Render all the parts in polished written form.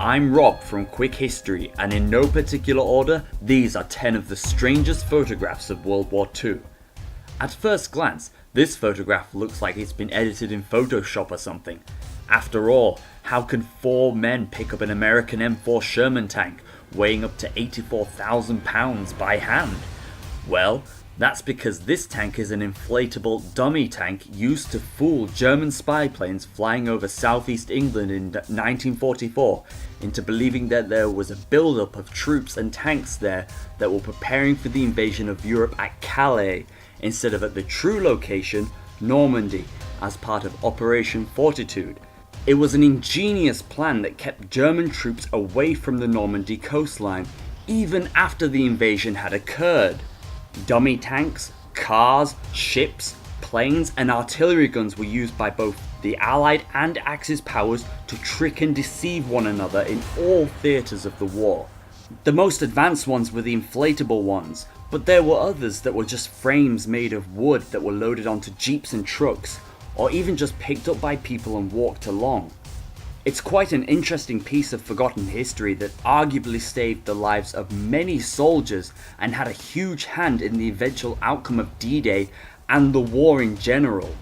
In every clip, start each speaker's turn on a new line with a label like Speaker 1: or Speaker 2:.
Speaker 1: I'm Rob from Quick History, and in no particular order, these are 10 of the strangest photographs of World War II. At first glance, this photograph looks like it's been edited in Photoshop or something. After all, how can 4 men pick up an American M4 Sherman tank weighing up to 84,000 pounds by hand? Well, that's because this tank is an inflatable dummy tank used to fool German spy planes flying over southeast England in 1944 into believing that there was a build-up of troops and tanks there that were preparing for the invasion of Europe at Calais instead of at the true location, Normandy, as part of Operation Fortitude. It was an ingenious plan that kept German troops away from the Normandy coastline even after the invasion had occurred. Dummy tanks, cars, ships, planes and artillery guns were used by both the Allied and Axis powers to trick and deceive one another in all theatres of the war. The most advanced ones were the inflatable ones, but there were others that were just frames made of wood that were loaded onto jeeps and trucks, or even just picked up by people and walked along. It's quite an interesting piece of forgotten history that arguably saved the lives of many soldiers and had a huge hand in the eventual outcome of D-Day and the war in general.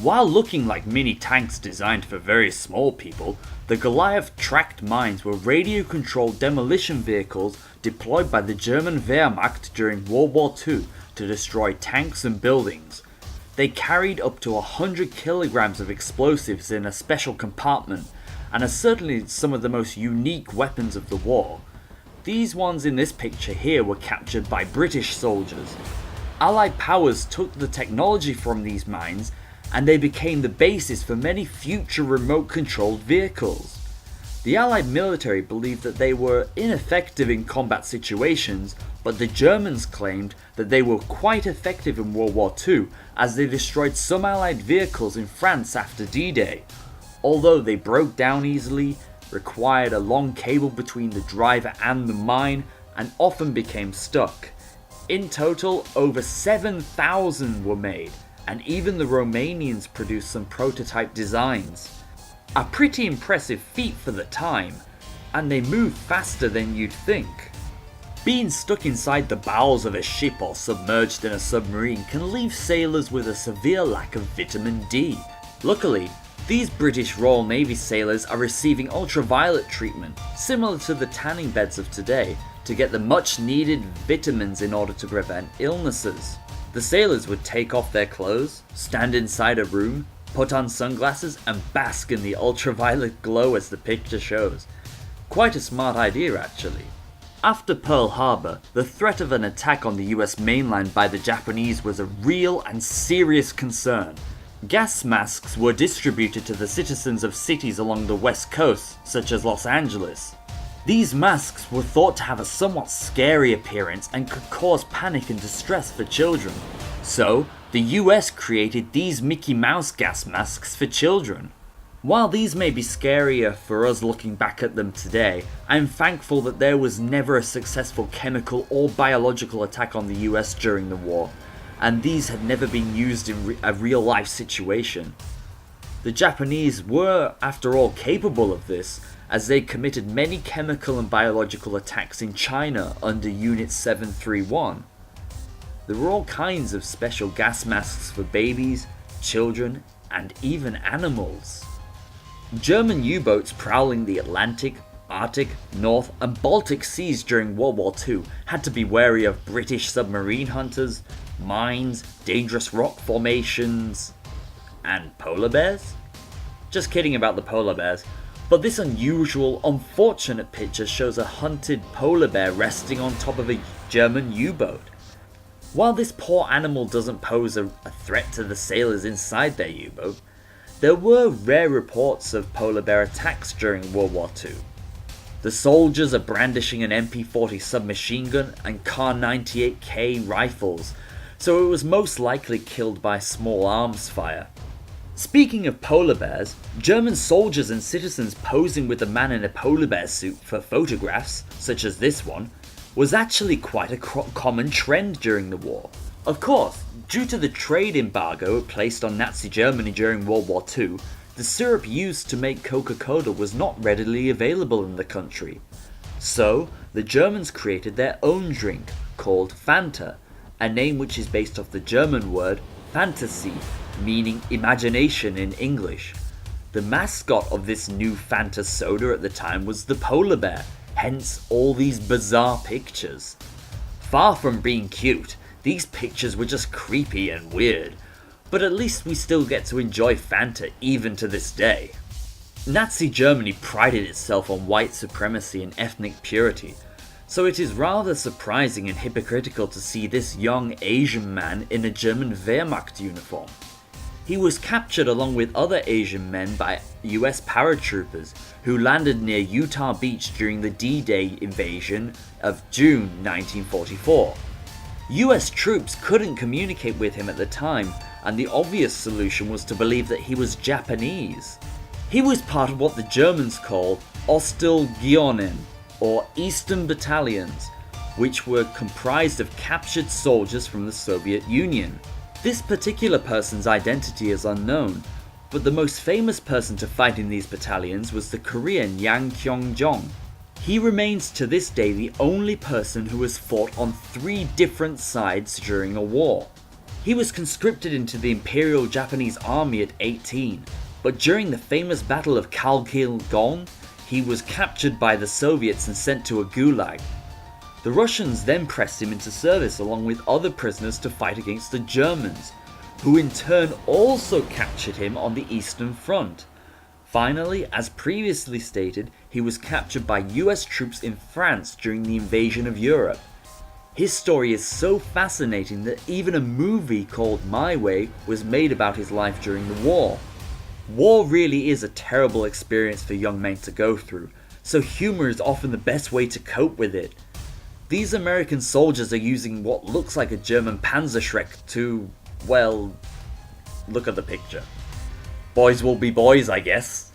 Speaker 1: While looking like mini tanks designed for very small people, the Goliath tracked mines were radio-controlled demolition vehicles deployed by the German Wehrmacht during World War II to destroy tanks and buildings. They carried up to 100 kilograms of explosives in a special compartment, and are certainly some of the most unique weapons of the war. These ones in this picture here were captured by British soldiers. Allied powers took the technology from these mines and they became the basis for many future remote controlled vehicles. The Allied military believed that they were ineffective in combat situations, but the Germans claimed that they were quite effective in World War II as they destroyed some Allied vehicles in France after D-Day. Although they broke down easily, required a long cable between the driver and the mine, and often became stuck. In total, over 7,000 were made, and even the Romanians produced some prototype designs. A pretty impressive feat for the time, and they moved faster than you'd think. Being stuck inside the bowels of a ship or submerged in a submarine can leave sailors with a severe lack of vitamin D. Luckily, these British Royal Navy sailors are receiving ultraviolet treatment, similar to the tanning beds of today, to get the much needed vitamins in order to prevent illnesses. The sailors would take off their clothes, stand inside a room, put on sunglasses and bask in the ultraviolet glow as the picture shows. Quite a smart idea actually. After Pearl Harbor, the threat of an attack on the US mainland by the Japanese was a real and serious concern. Gas masks were distributed to the citizens of cities along the west coast, such as Los Angeles. These masks were thought to have a somewhat scary appearance and could cause panic and distress for children. So, the US created these Mickey Mouse gas masks for children. While these may be scarier for us looking back at them today, I am thankful that there was never a successful chemical or biological attack on the US during the war, and these had never been used in a real life situation. The Japanese were, after all, capable of this, as they committed many chemical and biological attacks in China under Unit 731. There were all kinds of special gas masks for babies, children, and even animals. German U-boats prowling the Atlantic, Arctic, North and Baltic seas during World War II had to be wary of British submarine hunters, mines, dangerous rock formations, and polar bears? Just kidding about the polar bears, but this unusual, unfortunate picture shows a hunted polar bear resting on top of a German U-boat. While this poor animal doesn't pose a threat to the sailors inside their U-boat, there were rare reports of polar bear attacks during World War II. The soldiers are brandishing an MP-40 submachine gun and Kar-98K rifles, so it was most likely killed by small arms fire. Speaking of polar bears, German soldiers and citizens posing with a man in a polar bear suit for photographs, such as this one, was actually quite a common trend during the war. Of course, due to the trade embargo placed on Nazi Germany during World War II, the The syrup used to make Coca-Cola was not readily available in the country. So, the Germans created their own drink, called Fanta, a name which is based off the German word Fantasy, meaning imagination in English. The mascot of this new Fanta soda at the time was the polar bear, hence all these bizarre pictures. Far from being cute, these pictures were just creepy and weird, but at least we still get to enjoy Fanta even to this day. Nazi Germany prided itself on white supremacy and ethnic purity, so it is rather surprising and hypocritical to see this young Asian man in a German Wehrmacht uniform. He was captured along with other Asian men by US paratroopers who landed near Utah Beach during the D-Day invasion of June 1944. US troops couldn't communicate with him at the time, and the obvious solution was to believe that he was Japanese. He was part of what the Germans called Ostlegionen, or Eastern Battalions, which were comprised of captured soldiers from the Soviet Union. This particular person's identity is unknown, but the most famous person to fight in these battalions was the Korean Yang Kyung-jong. He remains to this day the only person who has fought on 3 different sides during a war. He was conscripted into the Imperial Japanese Army at 18, but during the famous Battle of Khalkhin-Gong, he was captured by the Soviets and sent to a gulag. The Russians then pressed him into service along with other prisoners to fight against the Germans, who in turn also captured him on the Eastern Front. Finally, as previously stated, he was captured by US troops in France during the invasion of Europe. His story is so fascinating that even a movie called My Way was made about his life during the war. War really is a terrible experience for young men to go through, so humor is often the best way to cope with it. These American soldiers are using what looks like a German Panzerschreck to, well, look at the picture. Boys will be boys, I guess.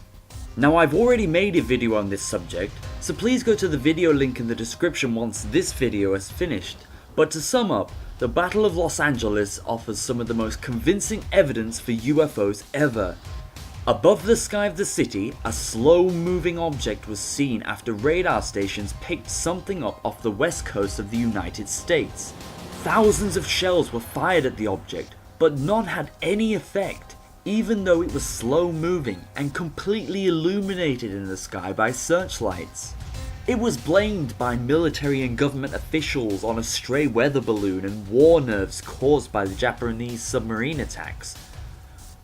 Speaker 1: Now, I've already made a video on this subject, so please go to the video link in the description once this video is finished. But to sum up, the Battle of Los Angeles offers some of the most convincing evidence for UFOs ever. Above the sky of the city, a slow-moving object was seen after radar stations picked something up off the west coast of the United States. Thousands of shells were fired at the object, but none had any effect, even though it was slow-moving and completely illuminated in the sky by searchlights. It was blamed by military and government officials on a stray weather balloon and war nerves caused by the Japanese submarine attacks.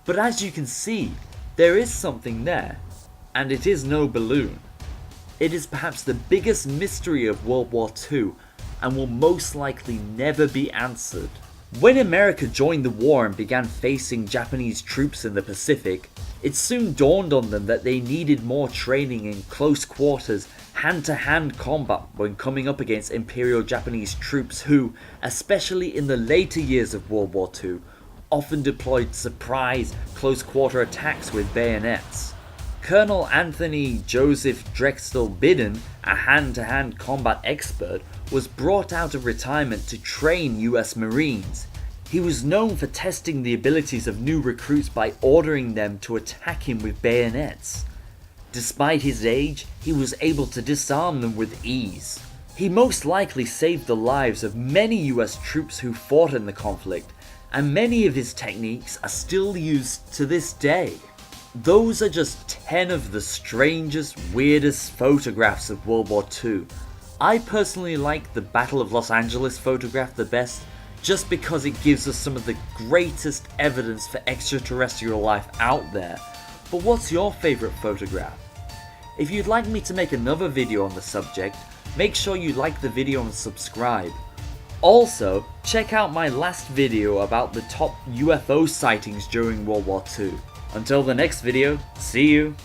Speaker 1: But as you can see, there is something there, and it is no balloon. It is perhaps the biggest mystery of World War II, and will most likely never be answered. When America joined the war and began facing Japanese troops in the Pacific, it soon dawned on them that they needed more training in close quarters, hand-to-hand combat when coming up against Imperial Japanese troops who, especially in the later years of World War II, often deployed surprise, close-quarter attacks with bayonets. Colonel Anthony Joseph Drexel Bidden, a hand-to-hand combat expert, was brought out of retirement to train US Marines. He was known for testing the abilities of new recruits by ordering them to attack him with bayonets. Despite his age, he was able to disarm them with ease. He most likely saved the lives of many US troops who fought in the conflict, and many of his techniques are still used to this day. Those are just 10 of the strangest, weirdest photographs of World War II. I personally like the Battle of Los Angeles photograph the best, just because it gives us some of the greatest evidence for extraterrestrial life out there. But what's your favourite photograph? If you'd like me to make another video on the subject, make sure you like the video and subscribe. Also, check out my last video about the top UFO sightings during World War II. Until the next video, see you!